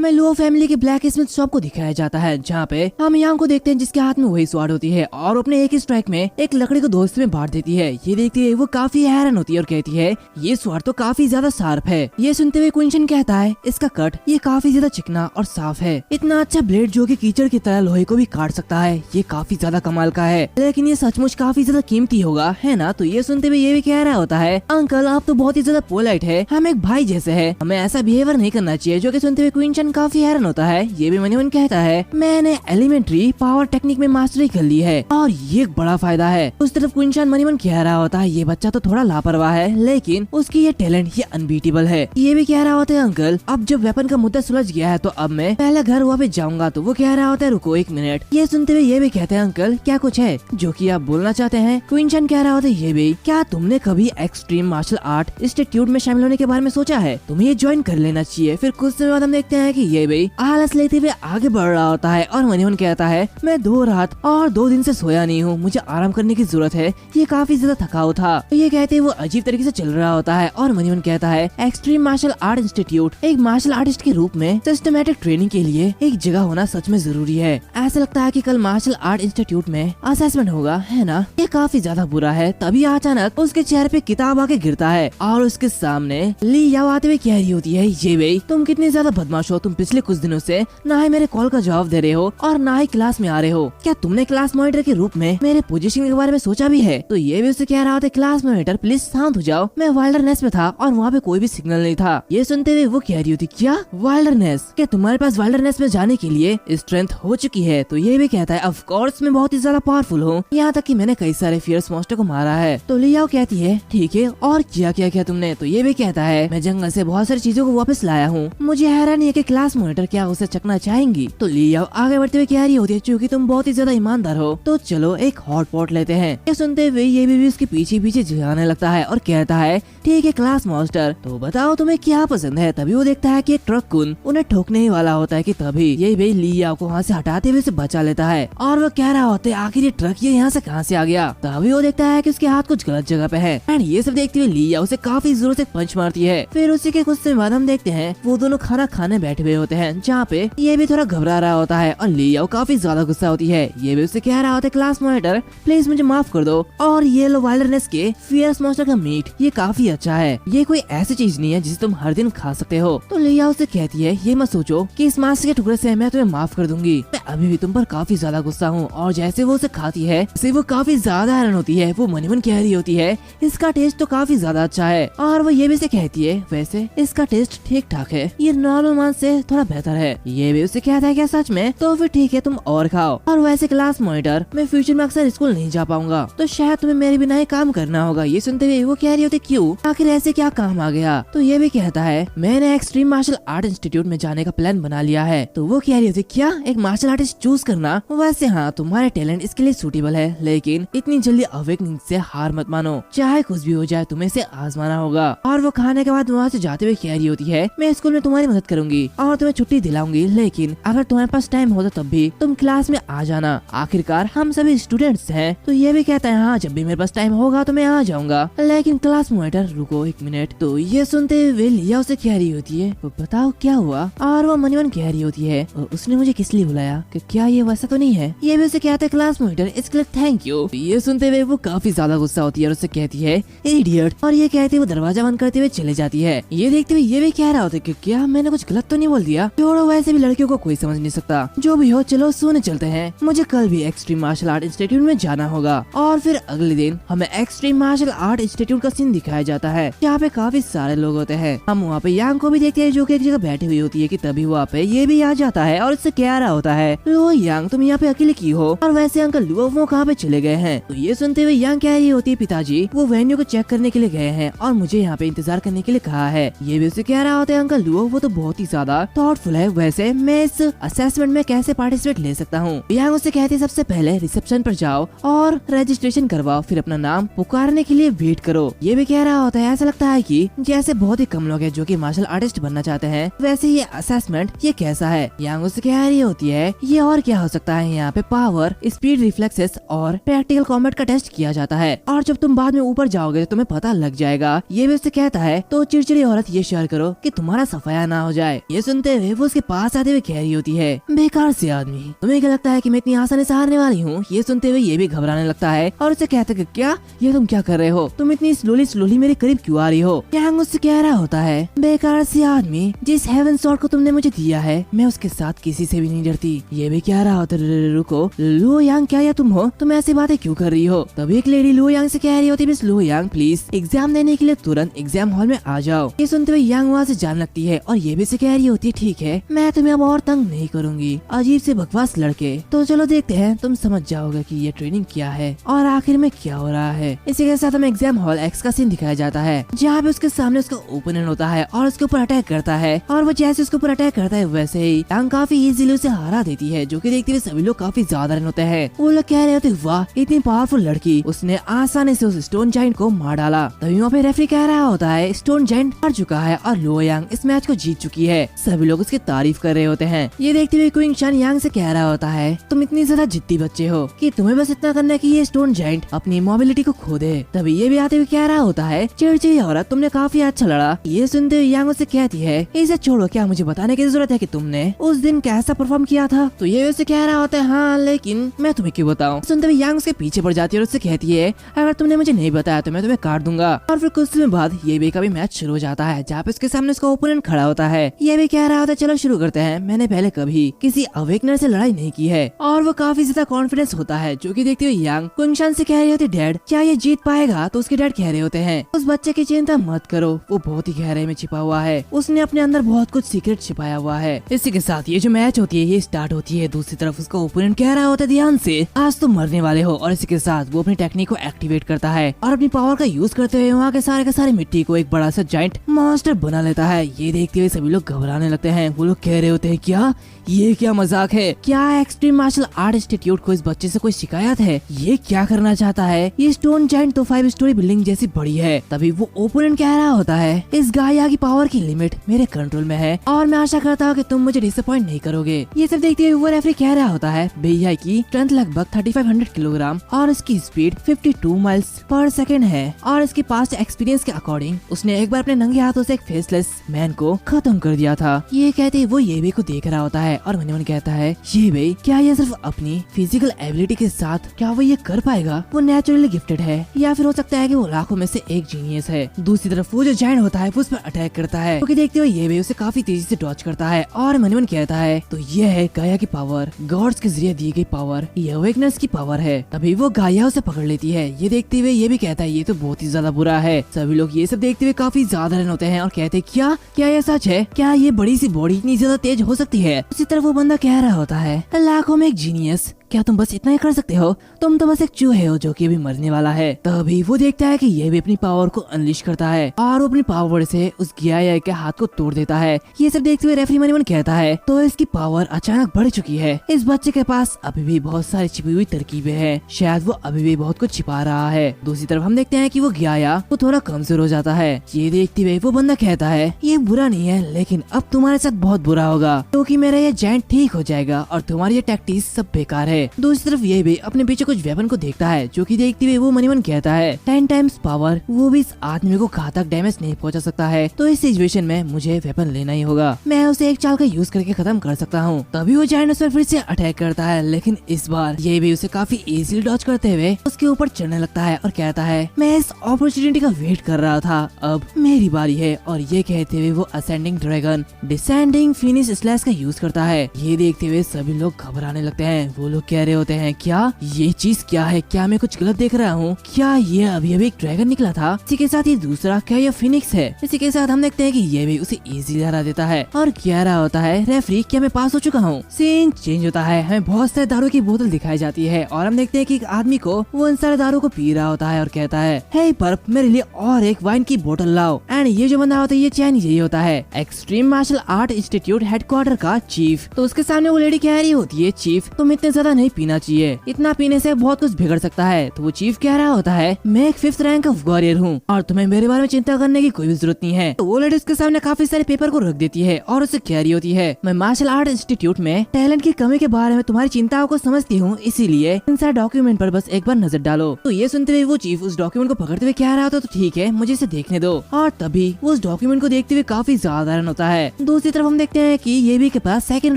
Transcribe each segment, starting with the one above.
हमें Luo family के black Smith shop को दिखाया जाता है, जहाँ पे हम यांग को देखते हैं जिसके हाथ में वही स्वाड होती है और अपने एक ही स्ट्राइक में एक लकड़ी को दो हिस्से में बांट देती है। ये देखती है वो काफी हैरान होती है और कहती है ये स्वाड तो काफी ज्यादा शार्प है। ये सुनते हुए क्विंचन कहता है इसका कट ये काफी ज्यादा चिकना और साफ है। इतना अच्छा ब्लेड जो कि कीचड़ की तरह लोहे को भी काट सकता है, ये काफी ज्यादा कमाल का है, लेकिन ये सचमुच काफी ज्यादा कीमती होगा, है ना। तो ये सुनते हुए ये भी कह रहा होता है अंकल आप तो बहुत ही ज्यादा पोलाइट है, हम एक भाई जैसे है, हमें ऐसा बिहेवियर नहीं करना चाहिए। जो कि सुनते हुए क्विंचन काफी हैरान होता है। ये भी मनीवन कहता है मैंने एलिमेंट्री पावर टेक्निक में मास्टरी कर ली है और ये एक बड़ा फायदा है। उस तरफ क्विंचन मनीवन कह रहा होता है ये बच्चा तो थोड़ा लापरवाह है, लेकिन उसकी ये टैलेंट ये अनबीटेबल है। ये भी कह रहा होता है अंकल अब जब वेपन का मुद्दा सुलझ गया है तो अब मैं पहले घर वापस जाऊंगा। तो वो कह रहा होता है रुको एक मिनट। ये सुनते हुए ये भी कहते हैं अंकल क्या कुछ है जो कि आप बोलना चाहते हैं। क्विंचन कह रहा होता है ये भी क्या तुमने कभी एक्सट्रीम मार्शल आर्ट इंस्टीट्यूट में शामिल होने के बारे में सोचा है, तुम्हें ये ज्वाइन कर लेना चाहिए। फिर कुछ समय बाद हम देखते हैं कि ये भी आलस लेते हुए आगे बढ़ रहा होता है और मनीवन कहता है मैं 2 रात और 2 दिन से सोया नहीं हूँ, मुझे आराम करने की जरूरत है, ये काफी ज्यादा थकाऊ था। तो ये कहते हैं वो अजीब तरीके से चल रहा होता है और मनीवन कहता है एक्सट्रीम मार्शल आर्ट इंस्टीट्यूट एक मार्शल आर्टिस्ट के रूप में सिस्टमैटिक ट्रेनिंग के लिए एक जगह होना सच में जरूरी है। ऐसा लगता है कि कल मार्शल आर्ट इंस्टीट्यूट में असेसमेंट होगा, है ना। ये काफी ज्यादा बुरा है। तभी अचानक उसके चेहरे पे किताब आके गिरता है और उसके सामने ली याओ आते हुए कह रही होती है ये भाई तुम कितने ज्यादा बदमाश हो, तुम पिछले कुछ दिनों से ना ही मेरे कॉल का जवाब दे रहे हो और ना ही क्लास में आ रहे हो, क्या तुमने क्लास मॉनिटर के रूप में मेरे पोजीशन के बारे में सोचा भी है। तो ये भी उससे कह रहा होता है क्लास मॉनिटर प्लीज शांत हो जाओ, मैं वाइल्डरनेस में था और वहाँ पे कोई भी सिग्नल नहीं था। ये सुनते हुए वो कह रही होती क्या वाइल्डरनेस, क्या तुम्हारे पास वाइल्डरनेस में जाने के लिए स्ट्रेंथ हो चुकी है। तो ये भी कहता है ऑफ कोर्स मैं बहुत ही ज्यादा पावरफुल हूँ, यहाँ तक कि मैंने कई सारे फियर्स मॉन्स्टर को मारा है। तो लियाओ कहती है ठीक है और क्या क्या किया तुमने। तो ये भी कहता है मैं जंगल से बहुत सारी चीजों को वापस लाया हूँ, मुझे हैरानी है कि क्लास मॉनिटर क्या उसे चकना चाहेंगी। तो लियाओ आगे बढ़ते हुए कह रही होती है क्योंकि तुम बहुत ही ज्यादा ईमानदार हो तो चलो एक हॉट पॉट लेते हैं। ये सुनते हुए ये भी उसके पीछे पीछे झिलाने लगता है और कहता है ठीक है क्लास मॉन्स्टर तो बताओ तुम्हें क्या पसंद है। तभी वो देखता है कि एक ट्रक कुन उन्हें ठोकने ही वाला होता है कि तभी ये भी लियाओ को वहाँ से हटाते हुए उसे बचा लेता है और वो कह रहा होता है आखिर ये ट्रक ये यहाँ से कहाँ से आ गया। तभी वो देखता है कि उसके हाथ कुछ गलत जगह पे है एंड ये सब देखते हुए लियाओ उसे काफी जोर से पंच मारती है। फिर उसी के कुछ समय बाद हम देखते हैं वो दोनों खाना खाने बैठे हुए होते हैं, जहाँ पे ये भी थोड़ा घबरा रहा होता है और लियाओ काफी ज्यादा गुस्सा होती है। ये भी उससे कह रहा होता है क्लास मॉनिटर प्लीज मुझे माफ कर दो और ये लो वाइल्डरनेस के फियर्स मॉन्स्टर का मीट ये काफी अच्छा है, ये कोई ऐसी चीज नहीं है जिसे तुम हर दिन खा सकते हो। तो लियाओ से कहती है ये मत सोचो कि इस मांस के टुकड़े से मैं तुम्हें माफ कर दूंगी, मैं अभी भी तुम पर काफी ज्यादा गुस्सा हूँ। और जैसे वो उसे खाती है उसे वो काफी ज्यादा हैरान होती है। वो मनीवन कह रही होती है इसका टेस्ट तो काफी ज्यादा अच्छा है और वो ये भी से कहती है वैसे इसका टेस्ट ठीक ठाक है, ये नॉर्मल मांस से थोड़ा बेहतर है। ये भी उसे कहता है क्या सच में, तो फिर ठीक है तुम और खाओ। और वैसे क्लास मॉनिटर मैं फ्यूचर में अक्सर स्कूल नहीं जा पाऊंगा तो शायद तुम्हें मेरे बिना ही काम करना होगा। ये सुनते हुए वो कह रही होती क्यों, आखिर ऐसे क्या काम आ गया। तो ये भी कहता है मैंने एक्सट्रीम मार्शल आर्ट इंस्टीट्यूट में जाने का प्लान बना लिया है। तो वो कह रही होती क्या एक मार्शल आर्टिस्ट चूज करना, वैसे हाँ तुम्हारे टैलेंट इसके लिए सूटेबल है, लेकिन इतनी जल्दी अवेकनिंग से हार मत मानो, चाहे कुछ भी हो जाए तुम्हें इसे आजमाना होगा। और वो खाने के बाद वहाँ से जाते हुए कह रही होती है मैं स्कूल में तुम्हारी मदद करूंगी और तुम्हें छुट्टी दिलाऊंगी, लेकिन अगर तुम्हारे पास टाइम होता तब भी तुम क्लास में आ जाना, आखिरकार हम सभी स्टूडेंट्स हैं। तो ये भी कहता है हाँ जब भी मेरे पास टाइम होगा तो मैं आ जाऊंगा, लेकिन क्लास मॉनिटर रुको एक मिनट। तो ये सुनते हुए लिया उसे कह रही होती है बताओ क्या हुआ। और वो मनीवन कह रही होती है उसने मुझे किस लिए बुलाया, कि क्या ये वैसा तो नहीं है। ये भी उसे कहते हैं क्लास मॉनिटर इसके लिए थैंक यू। ये सुनते हुए वो काफी ज्यादा गुस्सा होती है और उससे कहती है इडियट, और ये कहते हुए वो दरवाजा बंद करते हुए चले जाती है। ये देखते हुए ये भी कह रहा होता है कि क्या मैंने कुछ गलत तो नहीं बोल दिया। छोड़ो वैसे भी लड़कियों को कोई समझ नहीं सकता, जो भी हो चलो सोने चलते हैं, मुझे कल भी एक्सट्रीम मार्शल आर्ट इंस्टीट्यूट में जाना होगा। और फिर अगले दिन हमें एक्सट्रीम मार्शल आर्ट इंस्टीट्यूट का सीन दिखाया जाता है, जहाँ पे काफी सारे लोग होते हैं। हम वहाँ पे यांग को भी देखते हैं जो कि एक जगह बैठी हुई होती है कि तभी वहाँ पे ये भी आ जाता है और उससे कह रहा होता है लो यांग तुम यहाँ पे अकेले की हो, और वैसे अंकल लुओ वो कहाँ पे चले गए हैं। तो ये सुनते हुए यांग कह रही होती है पिताजी वो वेन्यू को चेक करने के लिए गए हैं और मुझे यहाँ पे इंतजार करने के लिए कहा है। ये भी उसे कह रहा होता है अंकल लुओ वो तो बहुत ही ज्यादा थॉटफुल है, वैसे मैं इस असेसमेंट में कैसे पार्टिसिपेट ले सकता हूँ। यांग उससे कहती है सबसे पहले रिसेप्शन पर जाओ और रजिस्ट्रेशन करवाओ, फिर अपना नाम पुकारने के लिए वेट करो। ये भी कह रहा होता है ऐसा लगता है कि जैसे बहुत ही कम लोग हैं जो कि मार्शल आर्टिस्ट बनना चाहते हैं, वैसे ये असेसमेंट ये कैसा है। यांग उससे कह रही होती है ये और क्या हो सकता है, यहाँ पे पावर स्पीड रिफ्लेक्सेस और प्रैक्टिकल कॉम्बैट का टेस्ट किया जाता है और जब तुम बाद में ऊपर जाओगे तो तुम्हें पता लग जाएगा। ये भी उससे कहता है तो चिड़चिड़ी औरत ये शेयर करो कि तुम्हारा सफाया ना हो जाए। ये सुनते हुए वो उसके पास आते हुए कह रही होती है, बेकार से आदमी, तुम्हें क्या लगता है कि मैं इतनी आसानी से हारने वाली हूँ? ये सुनते हुए ये भी घबराने लगता है और उसे कहता है, क्या ये तुम क्या कर रहे हो? तुम इतनी स्लोली मेरे करीब क्यों आ रही हो? यांग उससे कह रहा होता है, बेकार से आदमी, जिस हेवन शॉट को तुमने मुझे दिया है मैं उसके साथ किसी से भी नहीं डरती। ये भी कह रहा होता है, रुको लो यांग, क्या ये तुम हो? तुम ऐसी बातें क्यों कर रही हो? तभी एक लेडी लो यांग से कह रही होती है, miss low Yang please exam देने के लिए तुरंत एग्जाम हॉल में आ जाओ। ये सुनते हुए यांग वहाँ से जाने लगती है और ये भी से कह रही होती है, ठीक है मैं तुम्हें अब और तंग नहीं करूंगी, अजीब से बकवास लड़के। तो चलो देखते हैं, तुम समझ जाओगे कि ये ट्रेनिंग क्या है और आखिर में क्या हो रहा है। इसी के साथ हमें एग्जाम हॉल एक्स का सीन दिखाया जाता है, जहाँ पे उसके सामने उसका ओपोनेंट होता है और उसके ऊपर अटैक करता है, और वो जैसे उसके ऊपर अटैक करता है वैसे ही यांग काफी इजीली उसे हरा देती है, जो कि देखते हुए सभी लोग काफी ज्यादा होते हैं। वो लोग कह रहे होते, वाह इतनी पावरफुल लड़की, उसने आसानी से उस स्टोन जाइंट को मार डाला। तभी वहाँ पे रेफरी कह रहा होता है, स्टोन जाइंट हार चुका है और लो यांग इस मैच को जीत चुकी है। सभी लोग उसकी तारीफ कर रहे होते हैं। ये देखते हुए क्वीन शान यांग से कह रहा होता है, तुम इतनी ज्यादा जिद्दी बच्चे हो कि तुम्हें बस इतना करना है कि ये स्टोन जाइंट अपनी मोबिलिटी को खो दे। तभी ये भी आते हुए कह रहा होता है, चिड़चिड़ी औरत तुमने काफी अच्छा लड़ा। ये सुनते हुए यांग उससे कहती है, इसे छोड़ो, क्या मुझे बताने की जरूरत है कि तुमने उस दिन कैसा परफॉर्म किया था? तो ये उससे कह रहा होता है, हाँ लेकिन मैं तुम्हें क्यों बताऊं? सुनते हुए यांग उसके पीछे पड़ जाती है और उससे कहती है, अगर तुमने मुझे नहीं बताया तो मैं तुम्हें काट दूंगा। और फिर कुछ समय बाद ये भी का भी मैच शुरू हो जाता है, जहाँ पे उसके सामने उसका ओपोनेंट खड़ा होता है। ये भी कह रहा होता है, चलो शुरू करते हैं, मैंने पहले कभी किसी अवेकनर से लड़ाई नहीं की है। और वो काफी ज्यादा कॉन्फिडेंस होता है, जो कि देखते हुए यांग कुंगशान से कह रही होती, डैड क्या ये जीत पाएगा? तो उसके डैड कह रहे होते हैं, उस बच्चे की चिंता मत करो, वो बहुत ही गहराई में छिपा हुआ है, उसने अपने अंदर बहुत कुछ सीक्रेट छिपाया हुआ है। इसी के साथ ये जो मैच होती है ये स्टार्ट होती है। दूसरी तरफ उसका ओपोनेंट कह रहा होता है, ध्यान से, आज तुम मरने वाले हो। और इसी के साथ वो अपनी टेक्निक को एक्टिवेट करता है और अपनी पावर का यूज करते हुए वहाँ के सारे मिट्टी को एक बड़ा सा जाइंट मॉन्स्टर बना लेता है। ये देखते हुए सभी लोग घबराने लगते हैं। वो लोग कह रहे होते हैं, क्या ये क्या मजाक है? क्या एक्सट्रीम मार्शल आर्ट इंस्टीट्यूट को इस बच्चे से कोई शिकायत है? ये क्या करना चाहता है? ये स्टोन जाइंट तो 5 स्टोरी बिल्डिंग जैसी बड़ी है। तभी वो ओपोनेंट कह रहा होता है, इस गाया की पावर की लिमिट मेरे कंट्रोल में है और मैं आशा करता हूँ कि तुम मुझे डिसअपॉइंट नहीं करोगे। ये सब देखते हुए वो रेफरी कह रहा होता है, भैया की स्ट्रेंथ लगभग 3500 किलोग्राम और इसकी स्पीड 52 माइल्स पर सेकेंड है और इसके पास्ट एक्सपीरियंस के अकॉर्डिंग उसने एक बार अपने नंगे हाथों से एक फेसलेस मैन को खत्म कर दिया था। ये कहते ही वो ये भी को देख रहा होता है और मन कहता है, ये भाई क्या ये सिर्फ अपनी फिजिकल एबिलिटी के साथ क्या वो ये कर पाएगा? वो नेचुरली गिफ्टेड है या फिर हो सकता है कि वो लाखों में से एक जीनियस है। दूसरी तरफ वो जो जायंट होता है वो उस पर अटैक करता है, क्योंकि देखते हुए ये भी उसे काफी तेजी से डॉच करता है और मन कहता है, तो ये है गाया की पावर, गॉड्स के जरिए दी गई पावर, ये अवेकनेस की पावर है। तभी वो गाया उसे पकड़ लेती है। ये देखते हुए ये भी कहता है, ये तो बहुत ही ज्यादा बुरा है। सभी लोग ये सब देखते हुए काफी ज्यादा हैरान होते हैं और कहते हैं, क्या ये सच है? क्या ये बड़ी सी बॉडी इतनी ज्यादा तेज हो सकती है? उसी तरफ वो बंदा कह रहा होता है, लाखों में एक जीनियस, क्या तुम बस इतना ही कर सकते हो? तुम तो बस एक चूहे हो जो कि अभी मरने वाला है। तभी वो देखता है कि ये भी अपनी पावर को अनलिश करता है और वो अपनी पावर से उस गिया के हाथ को तोड़ देता है। ये सब देखते हुए रेफरी मन कहता है, तो इसकी पावर अचानक बढ़ चुकी है। इस बच्चे के पास अभी भी बहुत सारी छिपी हुई तरकीबें हैं, शायद वो अभी भी बहुत कुछ छिपा रहा है। दूसरी तरफ हम देखते हैं कि वो गिया वो थोड़ा कमजोर हो जाता है। ये देखते हुए वो बंदा कहता है, ये बुरा नहीं है लेकिन अब तुम्हारे साथ बहुत बुरा होगा, क्योंकि मेरा ये जायंट ठीक हो जाएगा और तुम्हारी ये टैक्टिस सब बेकार है। दूसरी तरफ ये भी अपने पीछे कुछ वेपन को देखता है, जो कि देखते हुए वो मन कहता है, 10 टाइम्स पावर, वो भी इस आदमी को घातक डैमेज नहीं पहुंचा सकता है, तो इस सिचुएशन में मुझे वेपन लेना ही होगा। मैं उसे एक चाल का यूज करके खत्म कर सकता हूँ। तभी वो जायंट उस पर फिर से अटैक करता है, लेकिन इस बार ये भी उसे काफी इजीली डॉज करते हुए उसके ऊपर चढ़ने लगता है और कहता है, मैं इस अपॉर्चुनिटी का वेट कर रहा था, अब मेरी बारी है। और ये कहते हुए वो ascending dragon descending finish slash का यूज करता है। ये देखते हुए सभी लोग घबराने लगते हैं। वो लोग कह रहे होते हैं, क्या ये चीज क्या है? क्या मैं कुछ गलत देख रहा हूँ? क्या ये अभी अभी एक ड्रैगन निकला था? इसी के साथ ये दूसरा, क्या ये फिनिक्स है? इसी के साथ हम देखते हैं कि ये भी उसे इजीली हरा देता है और कह रहा होता है, रेफरी क्या मैं पास हो चुका हूँ? सीन चेंज होता है, हमें बहुत सारे दारू की बोतल दिखाई जाती है और हम देखते हैं कि एक आदमी को वो इन सारे दारू को पी रहा होता है और कहता है, हे पर्प, मेरे लिए और एक वाइन की बोतल लाओ। एंड ये जो बंदा होता है ये चाइनीज यही होता है, extreme martial art institute headquarter का चीफ। तो उसके सामने वो लेडी कह रही होती है, चीफ तुम इतने ज्यादा नहीं पीना चाहिए, इतना पीने से बहुत कुछ बिगड़ सकता है। तो वो चीफ कह रहा होता है मैं एक 5th रैंक का वॉरियर हूँ और तुम्हें मेरे बारे में चिंता करने की कोई भी जरूरत नहीं है। तो वो लेडी उसके सामने काफी सारे पेपर को रख देती है और उसे कह रही होती है मैं मार्शल आर्ट इंस्टीट्यूट में टैलेंट की कमी के बारे में तुम्हारी चिंताओं को समझती हूँ, इसीलिए इन सारे डॉक्यूमेंट पर बस एक बार नजर डालो। तो ये सुनते हुए वो चीफ उस डॉक्यूमेंट को पकड़ते हुए कह रहा होता तो ठीक है मुझे इसे देखने दो। और तभी वो उस डॉक्यूमेंट को देखते हुए काफी ज्यादा हैरान होता है। दूसरी तरफ हम देखते हैं कि ये भी के पास 2nd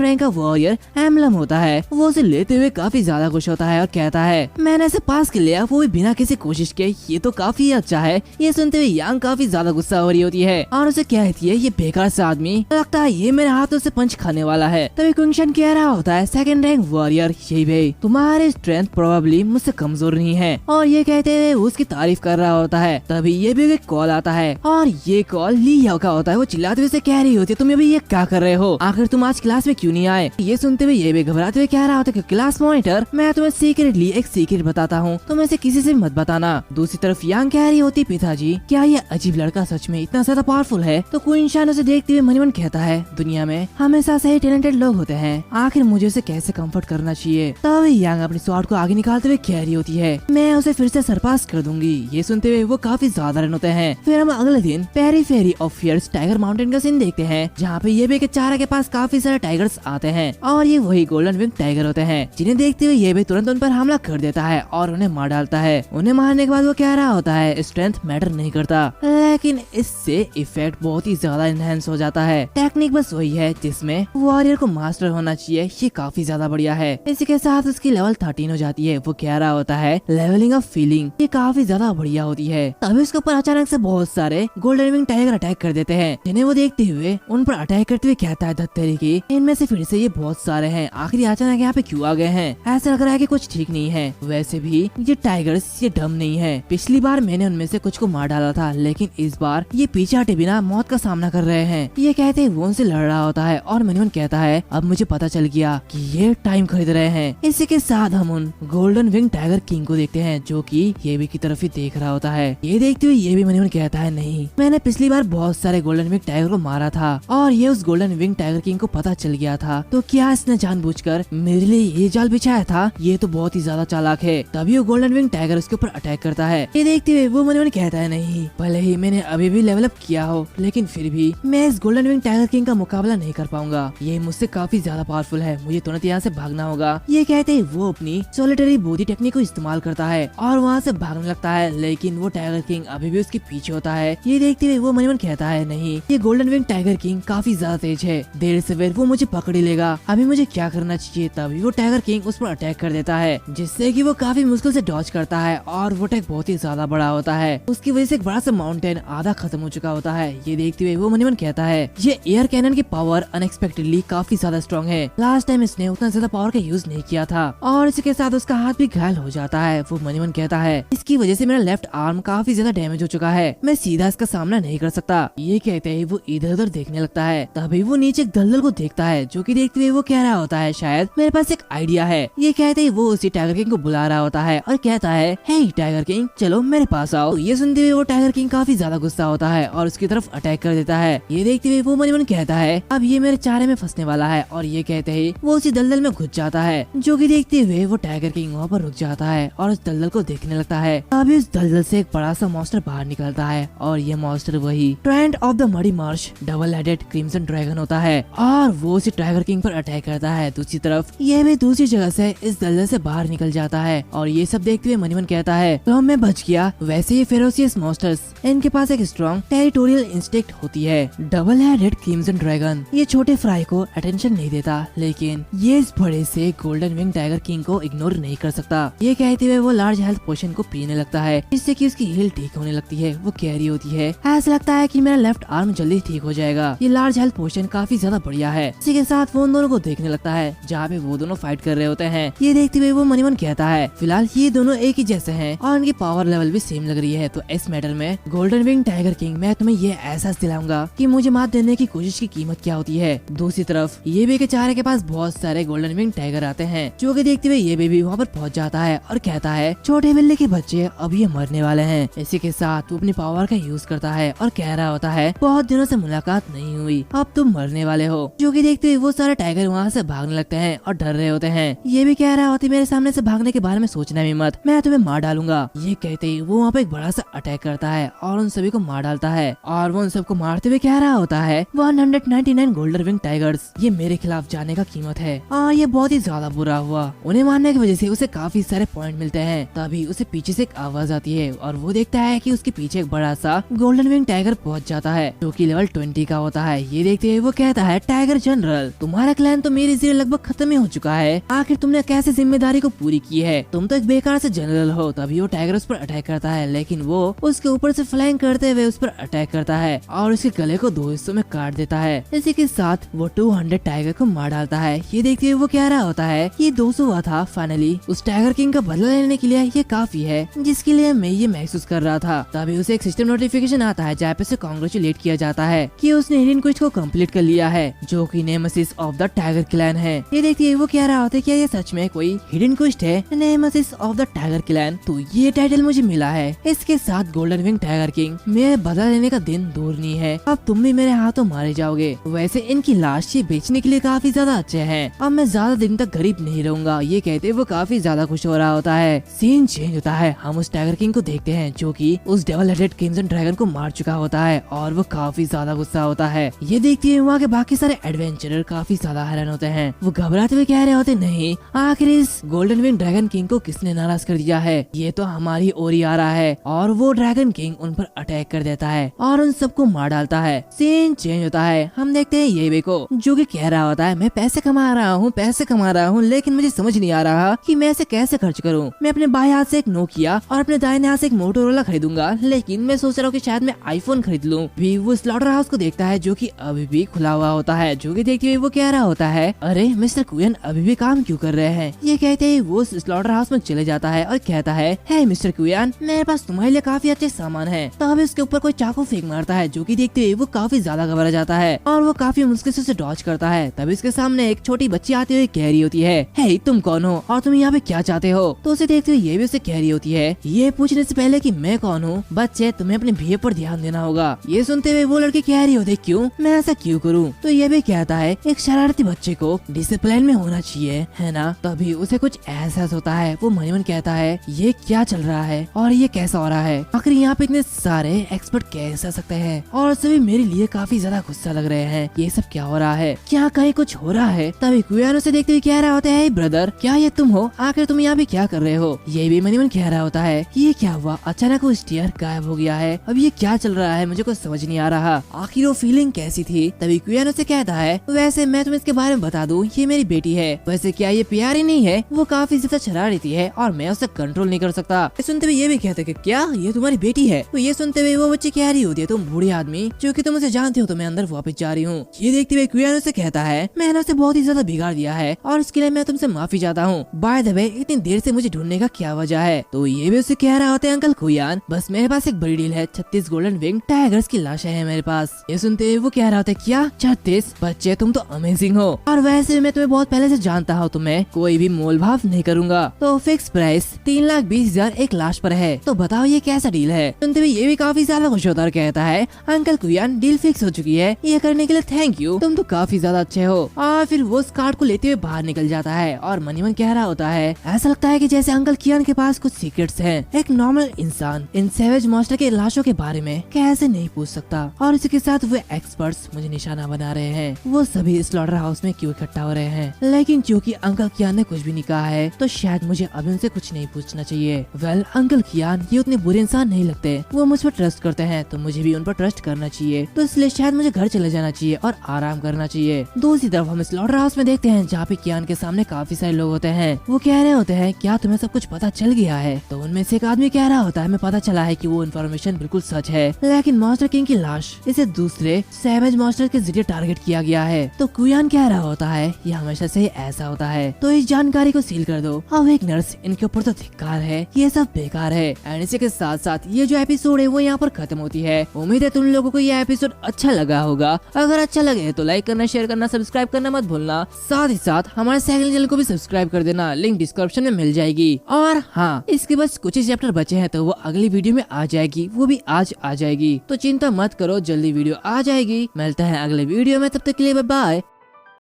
रैंक का वॉरियर एम्बलम होता है। वो उसे लेते हुए काफी ज्यादा खुश होता है और कहता है मैंने इसे पास कर लिया, वो भी बिना किसी कोशिश के, ये तो काफी अच्छा है। ये सुनते हुए यांग काफी ज्यादा गुस्सा हो रही होती है और उसे कहती है ये बेकार से आदमी, लगता है ये मेरे हाथों से पंच खाने वाला है। तभी कुंगशन कह रहा होता है 2nd रैंक वॉरियर यही भाई, तुम्हारे स्ट्रेंथ प्रोबेबली मुझसे कमजोर नहीं है। और ये कहते हुए उसकी तारीफ कर रहा होता है। तभी ये भी एक कॉल आता है और ये कॉल ली याओ का होता है। वो चिल्लाते हुए कह रही होती है तुम अभी ये क्या कर रहे हो, आखिर तुम आज क्लास में क्यों नहीं आए। ये सुनते हुए ये भी घबराते हुए कह रहा होता है कि क्लास मॉनिटर मैं तुम्हें सीक्रेटली एक सीक्रेट बताता हूँ, तुम इसे किसी से मत बताना। दूसरी तरफ यांग कह रही होती पिताजी क्या ये अजीब लड़का सच में इतना ज्यादा पावरफुल है। तो कुंगशन उसे देखते हुए मन ही मन कहता है दुनिया में हमेशा से ही टैलेंटेड लोग होते हैं, आखिर मुझे उसे कैसे कंफर्ट करना चाहिए। तभी यांग अपनी स्वॉर्ड को आगे निकालते हुए कह रही होती है मैं उसे फिर से सरपास कर दूंगी। ये सुनते हुए वो काफी ज्यादा रन होते हैं। फिर हम अगले दिन periphery of fierce tiger mountain का सीन देखते हैं जहाँ पे ये भी के चारा के पास काफी सारे टाइगर्स आते हैं और ये वही गोल्डन विंग टाइगर होते हैं जिन्हें देखते हुए ये भी तुरंत उन पर हमला कर देता है और उन्हें मार डालता है। उन्हें मारने के बाद वो कह रहा होता है स्ट्रेंथ मैटर नहीं करता, लेकिन इससे इफेक्ट बहुत ही ज्यादा इनहेंस हो जाता है। टेक्निक बस वही है जिसमें वॉरियर को मास्टर होना चाहिए, ये काफी ज्यादा बढ़िया है। इसी के साथ उसकी लेवल 13 हो जाती है। वो कह रहा होता है लेवलिंग ऑफ फीलिंग, ये काफी ज्यादा बढ़िया होती है। तभी उसके ऊपर अचानक से बहुत सारे गोल्डन विंग टाइगर अटैक कर देते हैं जिन्हें वो देखते हुए उन पर अटैक करते हुए कहता है धत्तेरी की इनमें से फिर से ये बहुत सारे हैं, आखिर अचानक यहाँ पे क्यों आ गए हैं, ऐसा लग रहा है कि कुछ ठीक नहीं है। वैसे भी ये टाइगर्स ये डम नहीं है, पिछली बार मैंने उनमें से कुछ को मार डाला था लेकिन इस बार ये पीछे हटे बिना मौत का सामना कर रहे हैं। ये कहते ही वो उनसे लड़ रहा होता है और मन कहता है अब मुझे पता चल गया कि ये टाइम खरीद रहे हैं। इसी के साथ हम उन गोल्डन विंग टाइगर किंग को देखते हैं जो कि ये भी की तरफ ही देख रहा होता है। ये देखते हुए ये भी मन कहता है नहीं, मैंने पिछली बार बहुत सारे गोल्डन विंग टाइगर को मारा था और ये उस गोल्डन विंग टाइगर किंग को पता चल गया था, तो क्या इसने जानबूझकर मेरे लिए ये जाल बिछाया था, ये तो बहुत ही ज्यादा चालाक है। तभी वो गोल्डन विंग टाइगर उसके ऊपर अटैक करता है। ये देखते हुए वो मन कहता है नहीं, भले ही मैंने अभी भी लेवल अप किया हो लेकिन फिर भी मैं इस गोल्डन विंग टाइगर किंग का मुकाबला नहीं कर पाऊंगा, ये मुझसे काफी ज्यादा पावरफुल है, मुझे तुरंत यहाँ से भागना होगा। ये कहते ही वो अपनी सोलिटरी बॉडी टेक्निक को इस्तेमाल करता है और वहाँ से भागने लगता है, लेकिन वो टाइगर किंग अभी भी उसके पीछे होता है। ये देखते हुए वो मन कहता है नहीं, ये गोल्डन विंग टाइगर किंग काफी ज्यादा तेज है, देर से देर वो मुझे पकड़ ही लेगा, अभी मुझे क्या करना चाहिए। तभी वो टाइगर किंग उस पर अटैक कर देता है जिससे कि वो काफी मुश्किल से डॉज करता है और वो अटैक बहुत ही ज्यादा बड़ा होता है। उसकी वजह से एक बड़ा सा माउंटेन आधा खत्म हो चुका होता है। ये देखते हुए वो मन कहता है ये एयर कैनन की पावर अनएक्सपेक्टेडली काफी ज्यादा स्ट्रॉन्ग है, लास्ट टाइम इसने उतना ज्यादा पावर का यूज नहीं किया था और इसके साथ उसका हाथ भी घायल हो जाता है। वो मन कहता है इसकी वजह से मेरा लेफ्ट आर्म काफी ज्यादा डैमेज हो चुका है, मैं सीधा इसका सामना नहीं कर सकता। ये कहते ही वो इधर उधर देखने लगता है। तभी वो नीचे एक दलदल को देखता है जो कि देखते हुए वो कह रहा होता है शायद मेरे पास एक आइडिया है। ये कहते ही वो उसी टाइगर किंग को बुला रहा होता है और कहता है हे टाइगर किंग चलो मेरे पास आओ। तो ये सुनते हुए वो टाइगर किंग काफी ज्यादा गुस्सा होता है और उसकी तरफ अटैक कर देता है। ये देखते हुए वो मन कहता है अब ये मेरे चारे में फंसने वाला है और ये कहते ही वो उसी दलदल में घुस जाता है, जो कि देखते हुए वो टाइगर किंग वहाँ पर रुक जाता है और उस दलदल को देखने लगता है। अभी उस दलदल से एक बड़ा सा मॉन्स्टर बाहर निकलता है और ये मॉन्स्टर वही Trent of the muddy Marsh double headed crimson dragon होता है और वो उसी टाइगर किंग पर अटैक करता है। दूसरी तरफ ये भी दूसरी जगह से इस दलदल से बाहर निकल जाता है और ये सब देखते हुए मन कहता है तो मैं बच गया। वैसे ये फेरोसियस मॉन्स्टर्स इनके पास एक स्ट्रॉन्ग टेरिटोरियल इंस्टिंक्ट होती है। डबल हेडेड क्रिम्सन ड्रैगन ये छोटे फ्राई को अटेंशन नहीं देता, लेकिन ये इस बड़े से गोल्डन विंग टाइगर किंग को इग्नोर नहीं कर सकता। ये कहते हुए वो लार्ज हेल्थ पोशन को पीने लगता है जिससे कि उसकी हील ठीक होने लगती है। वो कह रही होती है ऐसा लगता है कि मेरा लेफ्ट आर्म जल्दी ठीक हो जाएगा, ये लार्ज हेल्थ पोशन काफी ज्यादा बढ़िया है। इसी के साथ वो उन दोनों को देखने लगता है जहाँ पे वो दोनों फाइट कर रहे होते हैं। ये देखते हुए वो मन कहता है फिलहाल ये दोनों एक ही जैसे हैं और उनकी पावर लेवल भी सेम लग रही है, तो इस मैटर में गोल्डन विंग टाइगर किंग मैं तुम्हें ये एहसास दिलाऊंगा कि मुझे मात देने की कोशिश की कीमत क्या होती है। दूसरी तरफ ये भी के चारे के पास बहुत सारे गोल्डन विंग टाइगर आते हैं, जो कि देखते हुए ये बेबी वहाँ पर पहुँच जाता है और कहता है छोटे बिल्ली के बच्चे अब ये मरने वाले हैं। इसी के साथ वो अपनी पावर का यूज करता है और कह रहा होता है बहुत दिनों से मुलाकात नहीं हुई, अब तुम मरने वाले हो। जो कि देखते हुए वो सारे टाइगर वहाँ से भागने लगते हैं और डर रहे होते हैं। हैं। ये भी कह रहा होता है मेरे सामने से भागने के बारे में सोचना भी मत, मैं तुम्हें मार डालूंगा। ये कहते ही वो वहाँ पे एक बड़ा सा अटैक करता है और उन सभी को मार डालता है। और वो उन सबको मारते हुए कह रहा होता है 199 गोल्डन विंग टाइगर्स, ये मेरे खिलाफ जाने का कीमत है। ये बहुत ही ज्यादा बुरा हुआ। उन्हें मारने की वजह से उसे काफी सारे पॉइंट मिलते हैं। तभी उसे पीछे से एक आवाज आती है और वो देखता है कि उसके पीछे एक बड़ा सा गोल्डन विंग टाइगर पहुंच जाता है जो कि लेवल 20 का होता है। ये देखते हुए वो कहता है टाइगर जनरल, तुम्हारा क्लैन तो मेरे जरिए लगभग खत्म ही हो चुका है, आखिर तुमने कैसे जिम्मेदारी को पूरी की है, तुम तो एक बेकार से जनरल हो। तभी वो टाइगर उस पर अटैक करता है लेकिन वो उसके ऊपर से फ्लाइंग करते हुए उस पर अटैक करता है और उसके गले को 2 हिस्सों में काट देता है। इसी के साथ वो 200 टाइगर को मार डालता है। ये देखते हुए वो कह रहा होता है ये 200 हुआ था, फाइनली उस टाइगर किंग का बदला लेने के लिए ये काफी है जिसके लिए मैं ये महसूस कर रहा था। तभी उसे एक सिस्टम नोटिफिकेशन आता है जहाँ पे उसे कांग्रेचुलेट किया जाता है कि उसने हिडन क्वेस्ट को कंप्लीट कर लिया है जो कि nemesis of the tiger clan है। ये देखते हुए वो कह रहा होता है क्या ये सच में कोई हिडन क्वेस्ट है, nemesis of the tiger clan, तो ये टाइटल मुझे मिला है। इसके साथ गोल्डन विंग टाइगर किंग, मेरे बदला लेने का दिन दूर नहीं है, अब तुम भी मेरे हाथों मारे जाओगे। वैसे इनकी लाश ये बेचने के लिए काफी ज्यादा अच्छे हैं, अब मैं ज्यादा दिन तक गरीब नहीं रहूंगा। ये कहते वो काफी ज्यादा खुश हो रहा होता है। सीन चेंज होता है, हम उस टाइगर किंग को देखते हैं जो कि उस डबल हेडेड क्रिम्सन ड्रैगन को मार चुका होता है और वो काफी ज्यादा गुस्सा होता है। ये देखते हुए वहाँ के बाकी सारे एडवेंचरर काफी ज्यादा हैरान होते हैं। वो घबराते हुए कह रहे होते नहीं, आखिर इस गोल्डन विंग ड्रैगन किंग को किसने नाराज कर दिया है, ये तो हमारी ओर ही आ रहा है। और वो ड्रैगन किंग उन पर अटैक कर देता है और उन सबको मार डालता है। सीन चेंज होता है, हम देखते हैं ये को जो कि कह रहा होता है मैं पैसे कमा रहा हूँ लेकिन मुझे समझ नहीं आ रहा कि मैं इसे कैसे खर्च करूँ। मैं अपने बाएं हाथ से एक नोकिया और अपने दाहिने हाथ से एक मोटोरोला खरीदूंगा, लेकिन मैं सोच रहा हूँ कि शायद मैं आईफोन खरीद लूँ। भी वो स्लॉटर हाउस को देखता है जो कि अभी भी खुला हुआ होता है, जो कि देखते हुए वो कह रहा होता है अरे मिस्टर कुयन अभी भी काम क्यों कर रहे हैं। ये कहते ही वो स्लॉटर हाउस में चले जाता है और कहता है हे मिस्टर कुयन, मेरे पास तुम्हारे लिए काफी अच्छे सामान है। तो अभी उसके ऊपर कोई चाकू फेंक मारता है जो कि देखते हुए वो काफी ज्यादा घबरा जाता है और वो काफी मुश्किल से उसे डॉज करता है। तभी उसके सामने एक छोटी बच्ची आती हुई कह रही होती है हे तुम कौन हो और तुम यहाँ पे क्या चाहते हो। तो उसे देखते हुए ये भी उसे कह रही होती है ये पूछने से पहले कि मैं कौन हूँ, बच्चे तुम्हें अपने बिहेव पर ध्यान देना होगा। ये सुनते हुए वो लड़की कह रही होती क्यों, मैं ऐसा क्यों करूँ। तो ये भी कहता है एक शरारती बच्चे को डिसिप्लिन में होना चाहिए, है ना। तभी उसे कुछ एहसास होता है, वो मन मन कहता है ये क्या चल रहा है और ये कैसा हो रहा है, आखिर यहाँ पे इतने सारे एक्सपर्ट कैसे आ सकते हैं और सभी मेरे लिए काफी ज्यादा गुस्सा लग रहे हैं, ये सब क्या हो रहा है, क्या कहीं कुछ हो रहा है। तभी कुयान उसे देखते हुए कह रहा होता है ब्रदर क्या ये तुम हो, आखिर तुम यहाँ पे क्या कर रहे हो। ये भी मन मन कह रहा होता है ये क्या हुआ, अचानक वो स्टीयर गायब हो गया है, अब ये क्या चल रहा है, मुझे कुछ समझ नहीं आ रहा, आखिर वो फीलिंग कैसी थी। तभी कुयान उसे कहता है वैसे मैं तुम्हें इसके बारे में बता दूं, ये मेरी बेटी है, वैसे क्या ये प्यारी नहीं है, वो काफी ज्यादा शरारती है और मैं उसे कंट्रोल नहीं कर सकता। सुनते हुए ये भी कहते कि क्या ये तुम्हारी बेटी है। तो ये सुनते हुए वो बच्ची कह रही होती है तुम बूढ़े आदमी जो कि तुम उसे जानते हो तो मैं अंदर वापस जा रही हूँ। ये देखते हुए कुयान उसे कहता है मैंने उसे बहुत ही ज्यादा बिगाड़ दिया है और इसके लिए मैं तुमसे माफी चाहता हूँ। बाय द वे इतनी देर से मुझे ढूंढने का क्या वजह है। तो ये भी उसे कह रहा होता है अंकल कुयान बस मेरे पास एक बड़ी डील है, 36 गोल्डन विंग टाइगर्स की लाशें हैं मेरे पास। ये सुनते हुए वो कह रहा होता है क्या 36, बच्चे तुम तो अमेजिंग हो और वैसे मैं तुम्हें बहुत पहले से जानता हूँ, तुम्हें कोई भी मोल भाव नहीं करूंगा। तो फिक्स प्राइस 3,20,000 एक लाश पर है, तो बताओ ये कैसा डील है। सुनते हुए ये भी काफी ज्यादा खुश होता और कहता है अंकल कुयान डील फिक्स हो चुकी है, ये करने के लिए थैंक यू, तुम तो काफी ज्यादा अच्छे हो। और फिर वो उस कार्ड को लेते हुए बाहर निकल जाता है और मनी मन कह रहा होता है ऐसा लगता है कि जैसे अंकल कियान के पास कुछ सीक्रेट्स हैं। एक नॉर्मल इंसान इन सैवेज मॉन्स्टर के लाशों के बारे में कैसे नहीं पूछ सकता। और इसी के साथ वो एक्सपर्ट्स मुझे निशाना बना रहे हैं, वो सभी स्लॉटर हाउस में क्यों इकट्ठा हो रहे हैं, लेकिन क्योंकि अंकल कियान ने कुछ भी नहीं कहा है तो शायद मुझे अभी उनसे कुछ नहीं पूछना चाहिए। वेल अंकल कियान ये उतने बुरे इंसान नहीं लगते, वो मुझ पर ट्रस्ट करते हैं तो मुझे भी उन पर ट्रस्ट करना चाहिए, तो इसलिए शायद मुझे घर चले जाना चाहिए और आराम करना चाहिए। दूसरी तरफ हम स्लॉटर हाउस में देखते हैं जहाँ पे कियान के सामने काफी सारे लोग होते हैं। वो कह रहे होते हैं क्या तुम्हें सब कुछ पता चल गया है। तो उनमें से एक आदमी कह रहा होता है मैं पता चला है कि वो इन्फॉर्मेशन बिल्कुल सच है, लेकिन मॉन्स्टर किंग की लाश इसे दूसरे सैवेज मॉन्स्टर के जरिए टारगेट किया गया है। तो कुयान कह रहा होता है ये हमेशा से ऐसा होता है, तो इस जानकारी को सील कर दो। अब एक नर्स इनके ऊपर तो धिक्कार है, ये सब बेकार है। एंड इसी के साथ साथ ये जो एपिसोड है वो यहाँ पर खत्म होती है। उम्मीद है तुम लोगों को ये एपिसोड अच्छा लगा होगा, अगर अच्छा लगे तो लाइक करना, शेयर करना, सब्सक्राइब करना मत भूलना। साथ ही साथ हमारे सेकंड चैनल को भी सब्सक्राइब कर देना, लिंक डिस्क्रिप्शन में मिल जाएगी। और हाँ इसके बस कुछ ही चैप्टर बचे हैं तो वो अगली वीडियो में आ जाएगी, वो भी आज आ जाएगी, तो चिंता मत करो जल्दी वीडियो आ जाएगी। मिलते हैं अगले वीडियो में, तब तक के लिए बाय बाय।